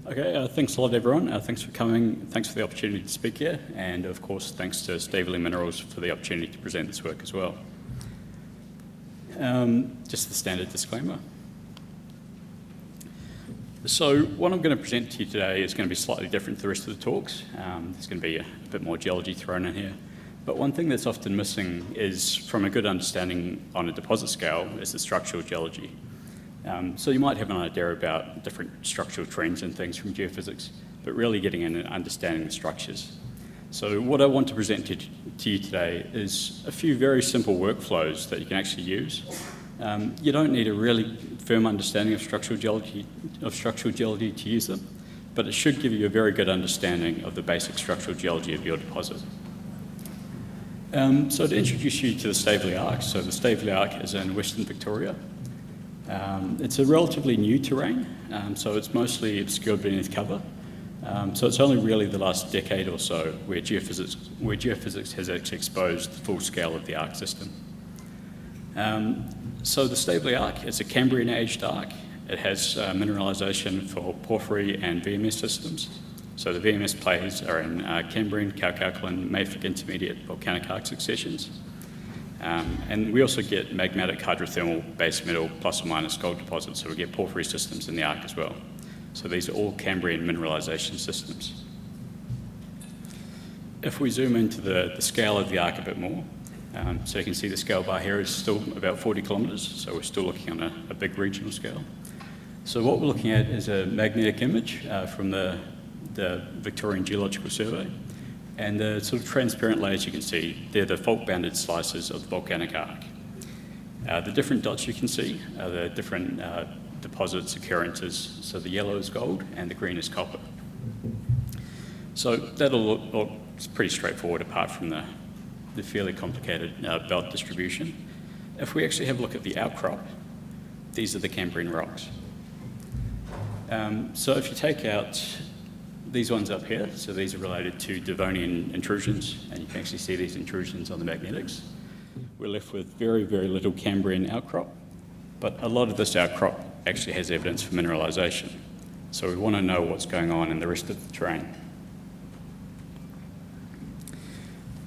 Okay, thanks a lot, everyone. Thanks for coming. Thanks for the opportunity to speak here. And of course, thanks to Stavely Minerals for the opportunity to present this work as well. Just the standard disclaimer. So what I'm going to present to you today is going to be slightly different to the rest of the talks. There's going to be a bit more geology thrown in here. But one thing that's often missing is, from a good understanding on a deposit scale, is the structural geology. So you might have an idea about different structural trends and things from geophysics, but really getting in and understanding the structures. So what I want to present to you today is a few very simple workflows that you can actually use. You don't need a really firm understanding of structural geology to use them, but it should give you a very good understanding of the basic structural geology of your deposit. So to introduce you to the Stavely Arc, so the Stavely Arc is in Western Victoria. It's a relatively new terrain, so it's mostly obscured beneath cover. So it's only really the last decade or so where geophysics has actually exposed the full scale of the arc system. So the Stavely Arc is a Cambrian-aged arc. It has mineralisation for porphyry and VMS systems. So the VMS plays are in Cambrian, calc-alkaline, mafic intermediate volcanic arc successions. And we also get magmatic hydrothermal base metal plus or minus gold deposits, so we get porphyry systems in the arc as well. So these are all Cambrian mineralisation systems. If we zoom into the scale of the arc a bit more, so you can see the scale bar here is still about 40 kilometres, so we're still looking on a big regional scale. So what we're looking at is a magnetic image from the Victorian Geological Survey. And the sort of transparent layers you can see, they're the fault-bounded slices of the volcanic arc. The different dots you can see are the different deposits, occurrences. So the yellow is gold and the green is copper. So that'll look pretty straightforward apart from the fairly complicated belt distribution. If we actually have a look at the outcrop, these are the Cambrian rocks. So if you take out these ones up here, so these are related to Devonian intrusions, and you can actually see these intrusions on the magnetics. We're left with very, very little Cambrian outcrop, but a lot of this outcrop actually has evidence for mineralisation. So we want to know what's going on in the rest of the terrain.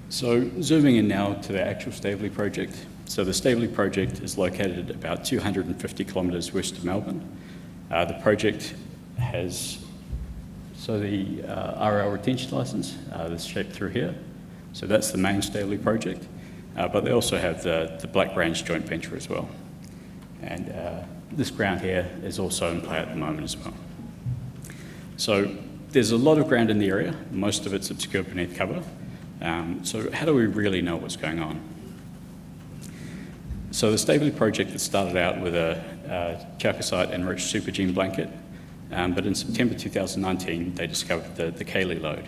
So zooming in now to the actual Stavely Project. So the Stavely Project is located about 250 kilometres west of Melbourne. The project has the RIU retention licence, this shaped through here. So that's the main Stavely project, but they also have the Black Range joint venture as well. And this ground here is also in play at the moment as well. So there's a lot of ground in the area, most of it's obscured beneath cover. So how do we really know what's going on? So the Stavely project that started out with a chalcocite-enriched supergene blanket, but in September 2019, they discovered the Cayley lode.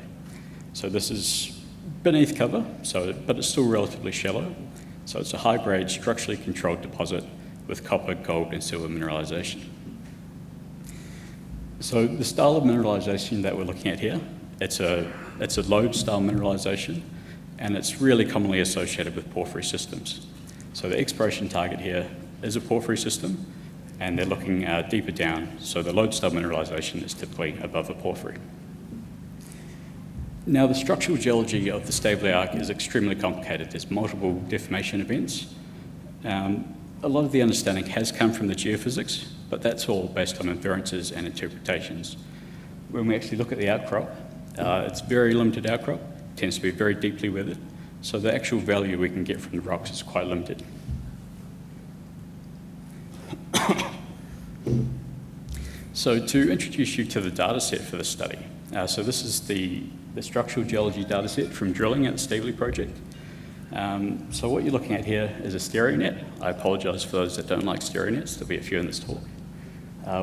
So this is beneath cover, but it's still relatively shallow. So it's a high-grade, structurally controlled deposit with copper, gold, and silver mineralisation. So the style of mineralisation that we're looking at here, it's a lode-style mineralisation, and it's really commonly associated with porphyry systems. So the exploration target here is a porphyry system, and they're looking deeper down, so the lode-style mineralisation is typically above a porphyry. Now, the structural geology of the Stavely Arc is extremely complicated. There's multiple deformation events. A lot of the understanding has come from the geophysics, but that's all based on inferences and interpretations. When we actually look at the outcrop, it's very limited outcrop, tends to be very deeply weathered, so the actual value we can get from the rocks is quite limited. So to introduce you to the data set for this study, so this is the structural geology data set from drilling at the Stavely Project. So what you're looking at here is a stereo net. I apologise for those that don't like stereo nets, there'll be a few in this talk.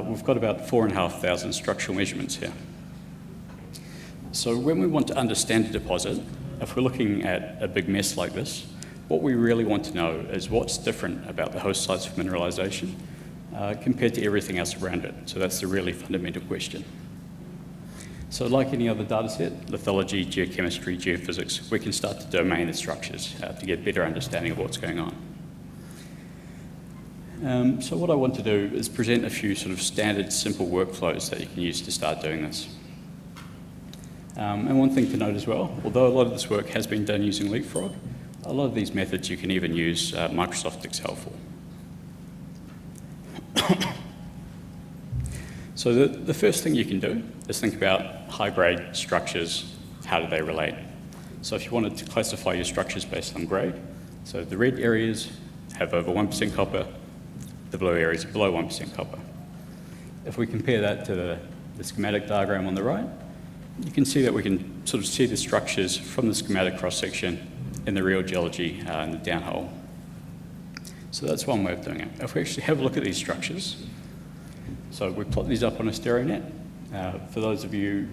We've got about 4,500 structural measurements here. So when we want to understand a deposit, if we're looking at a big mess like this, what we really want to know is what's different about the host sites for mineralisation compared to everything else around it. So that's the really fundamental question. So like any other data set, lithology, geochemistry, geophysics, we can start to domain the structures to get a better understanding of what's going on. So what I want to do is present a few sort of standard simple workflows that you can use to start doing this. And one thing to note as well, although a lot of this work has been done using Leapfrog, a lot of these methods you can even use Microsoft Excel for. So the first thing you can do is think about high-grade structures. How do they relate? So if you wanted to classify your structures based on grade, so the red areas have over 1% copper, the blue areas are below 1% copper. If we compare that to the schematic diagram on the right, you can see that we can sort of see the structures from the schematic cross-section in the real geology in the downhole. So that's one way of doing it. If we actually have a look at these structures, so we plot these up on a stereo net. For those of you,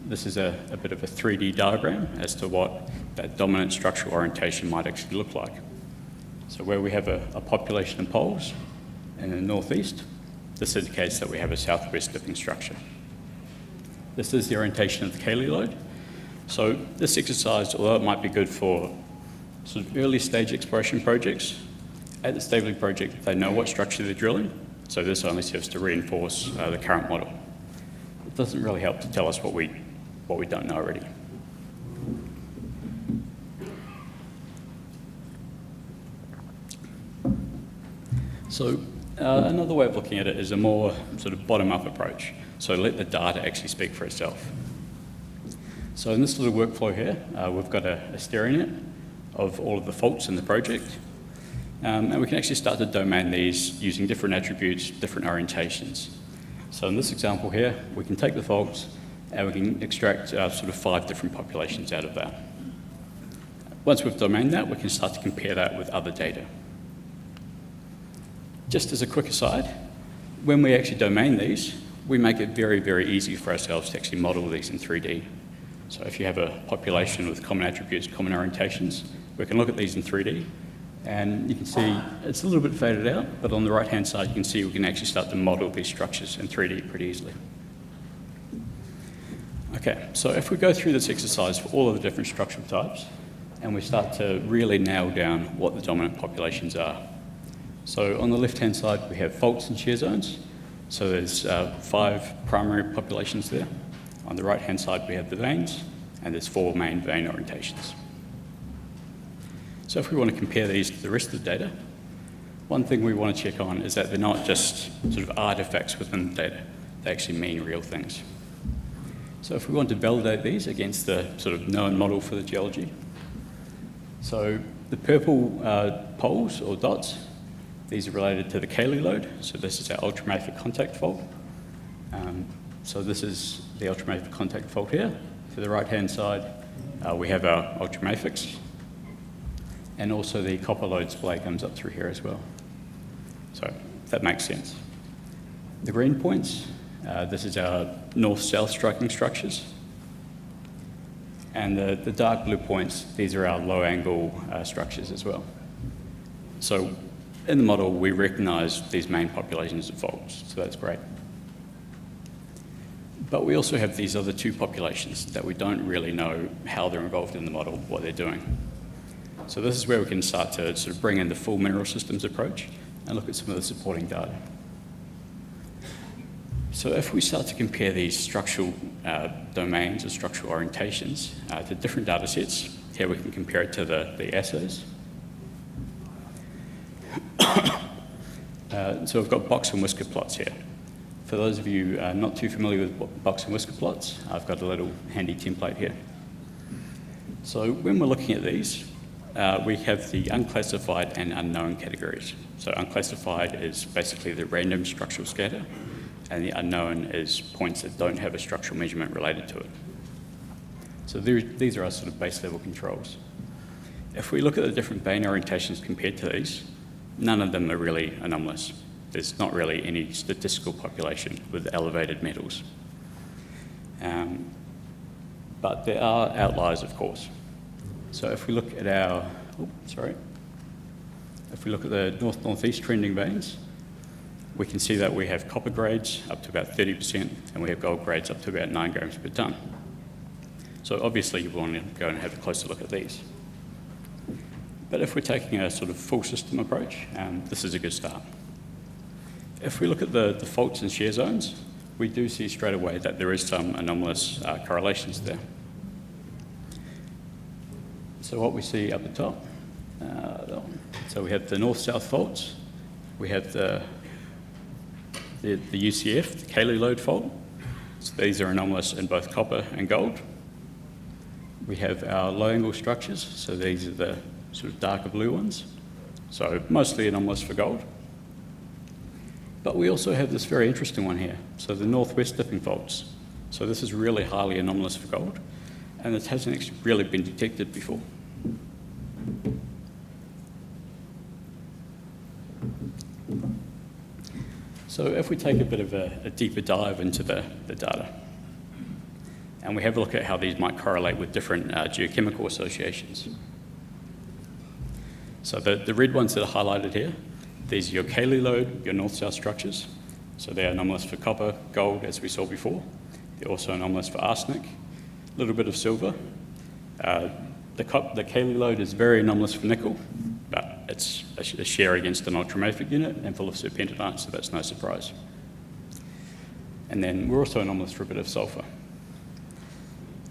this is a bit of a 3D diagram as to what that dominant structural orientation might actually look like. So where we have a population of poles in the northeast, this indicates that we have a southwest dipping structure. This is the orientation of the Cayley lode. So this exercise, although it might be good for sort of early stage exploration projects, at the Stavely Project, they know what structure they're drilling, so this only serves to reinforce the current model. It doesn't really help to tell us what we don't know already. So another way of looking at it is a more sort of bottom-up approach. So let the data actually speak for itself. So in this little workflow here, we've got a stereo net of all of the faults in the project. And we can actually start to domain these using different attributes, different orientations. So in this example here, we can take the faults and we can extract sort of 5 different populations out of that. Once we've domained that, we can start to compare that with other data. Just as a quick aside, when we actually domain these, we make it very, very easy for ourselves to actually model these in 3D. So if you have a population with common attributes, common orientations, we can look at these in 3D, and you can see it's a little bit faded out, but on the right-hand side, you can see we can actually start to model these structures in 3D pretty easily. Okay, so if we go through this exercise for all of the different structural types, and we start to really nail down what the dominant populations are. So on the left-hand side, we have faults and shear zones. So there's 5 primary populations there. On the right-hand side, we have the veins, and there's 4 main vein orientations. So if we want to compare these to the rest of the data, one thing we want to check on is that they're not just sort of artifacts within the data. They actually mean real things. So if we want to validate these against the sort of known model for the geology, so the purple poles or dots, these are related to the Cayley lode. So this is our ultramafic contact fault. So this is the ultramafic contact fault here. To the right-hand side, we have our ultramafics. And also the copper lode splay comes up through here as well. So that makes sense. The green points, this is our north-south striking structures. And the dark blue points, these are our low-angle structures as well. So in the model, we recognise these main populations of faults, so that's great. But we also have these other 2 populations that we don't really know how they're involved in the model, what they're doing. So this is where we can start to sort of bring in the full mineral systems approach and look at some of the supporting data. So if we start to compare these structural domains or structural orientations to different data sets, here we can compare it to the assays. So we've got box and whisker plots here. For those of you not too familiar with box and whisker plots, I've got a little handy template here. So when we're looking at these, we have the unclassified and unknown categories. So unclassified is basically the random structural scatter, and the unknown is points that don't have a structural measurement related to it. So these are our sort of base level controls. If we look at the different vein orientations compared to these, none of them are really anomalous. There's not really any statistical population with elevated metals. But there are outliers, of course. So if we look at if we look at the north-northeast trending veins, we can see that we have copper grades up to about 30%, and we have gold grades up to about 9 grams per tonne. So obviously you want to go and have a closer look at these. But if we're taking a sort of full system approach, this is a good start. If we look at the faults and shear zones, we do see straight away that there is some anomalous correlations there. So what we see up the top, so we have the north-south faults, we have the UCF, the Cayley lode fault. So these are anomalous in both copper and gold. We have our low-angle structures, so these are the sort of darker blue ones, so mostly anomalous for gold. But we also have this very interesting one here, so the northwest dipping faults. So this is really highly anomalous for gold, and it hasn't actually really been detected before. So if we take a bit of a deeper dive into the data, and we have a look at how these might correlate with different geochemical associations. So the red ones that are highlighted here, these are your Cayley lode, your north-south structures. So they're anomalous for copper, gold, as we saw before. They're also anomalous for arsenic, a little bit of silver. The Cayley lode is very anomalous for nickel, but it's a shear against an ultramafic unit and full of serpentinite, so that's no surprise. And then we're also anomalous for a bit of sulfur.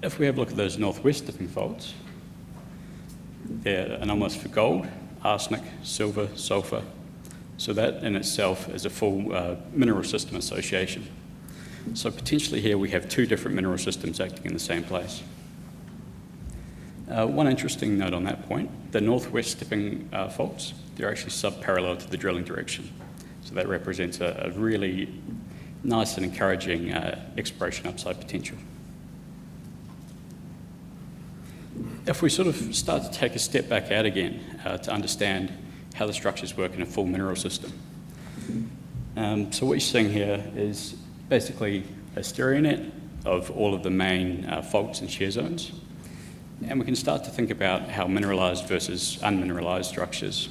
If we have a look at those northwest dipping faults, they're anomalous for gold, arsenic, silver, sulfur. So that in itself is a full mineral system association. So potentially here we have two different mineral systems acting in the same place. One interesting note on that point, the northwest dipping faults, they're actually sub-parallel to the drilling direction. So that represents a really nice and encouraging exploration upside potential. If we sort of start to take a step back out again to understand how the structures work in a full mineral system. So what you're seeing here is basically a stereo net of all of the main faults and shear zones. And we can start to think about how mineralized versus unmineralized structures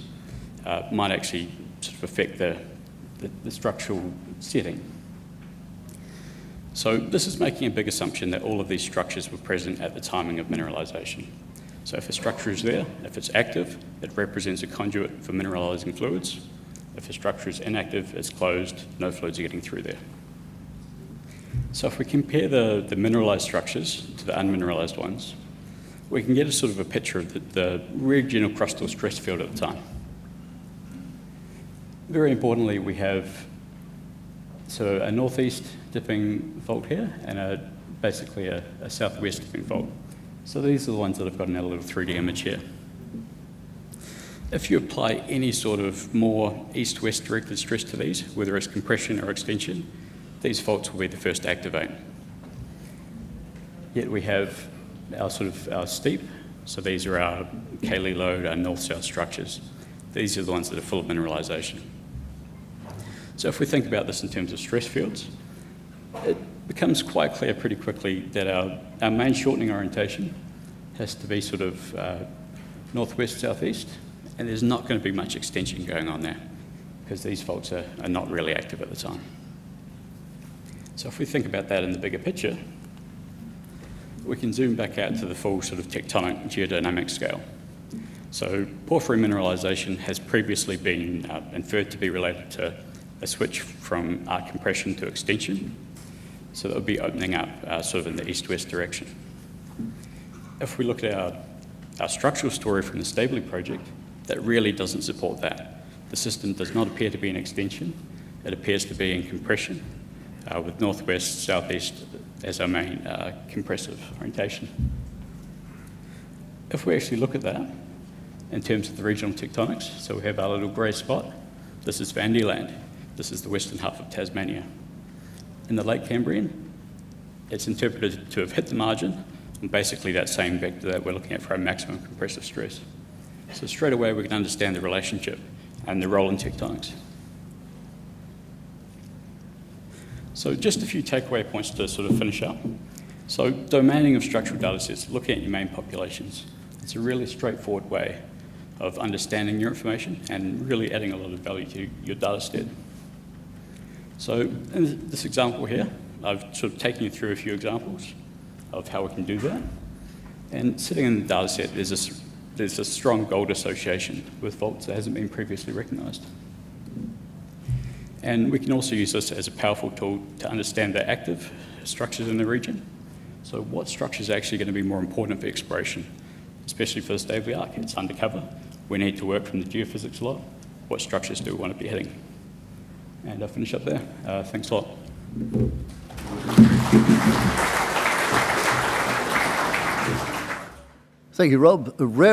might actually sort of affect the structural setting. So this is making a big assumption that all of these structures were present at the timing of mineralization. So if a structure is there, if it's active, it represents a conduit for mineralizing fluids. If a structure is inactive, it's closed, no fluids are getting through there. So if we compare the mineralized structures to the unmineralized ones, we can get a sort of a picture of the regional crustal stress field at the time. Very importantly, we have a northeast dipping fault here and basically a southwest dipping fault. So these are the ones that have got a little 3D image here. If you apply any sort of more east-west directed stress to these, whether it's compression or extension, these faults will be the first to activate. Yet we have our steep, so these are our Cayley lode, our north-south structures. These are the ones that are full of mineralization. So if we think about this in terms of stress fields, it becomes quite clear pretty quickly that our main shortening orientation has to be sort of northwest, southeast, and there's not going to be much extension going on there because these faults are not really active at the time. So if we think about that in the bigger picture, we can zoom back out to the full sort of tectonic geodynamic scale. So porphyry mineralization has previously been inferred to be related to a switch from arc compression to extension. So that would be opening up sort of in the east-west direction. If we look at our structural story from the Stavely Project, that really doesn't support that. The system does not appear to be an extension. It appears to be in compression, with northwest, southeast as our main compressive orientation. If we actually look at that in terms of the regional tectonics, so we have our little grey spot. This is Van Dieland. This is the western half of Tasmania. In the late Cambrian, it's interpreted to have hit the margin, and basically that same vector that we're looking at for our maximum compressive stress. So straight away we can understand the relationship and the role in tectonics. So just a few takeaway points to sort of finish up. So domaining of structural data sets, looking at your main populations. It's a really straightforward way of understanding your information and really adding a lot of value to your data set. So in this example here, I've sort of taken you through a few examples of how we can do that. And sitting in the data set, there's a strong gold association with faults that hasn't been previously recognised. And we can also use this as a powerful tool to understand the active structures in the region. So what structures are actually going to be more important for exploration, especially for the Stavely Arc? It's undercover. We need to work from the geophysics a lot. What structures do we want to be hitting? And I'll finish up there. Thanks a lot. Thank you, Rob.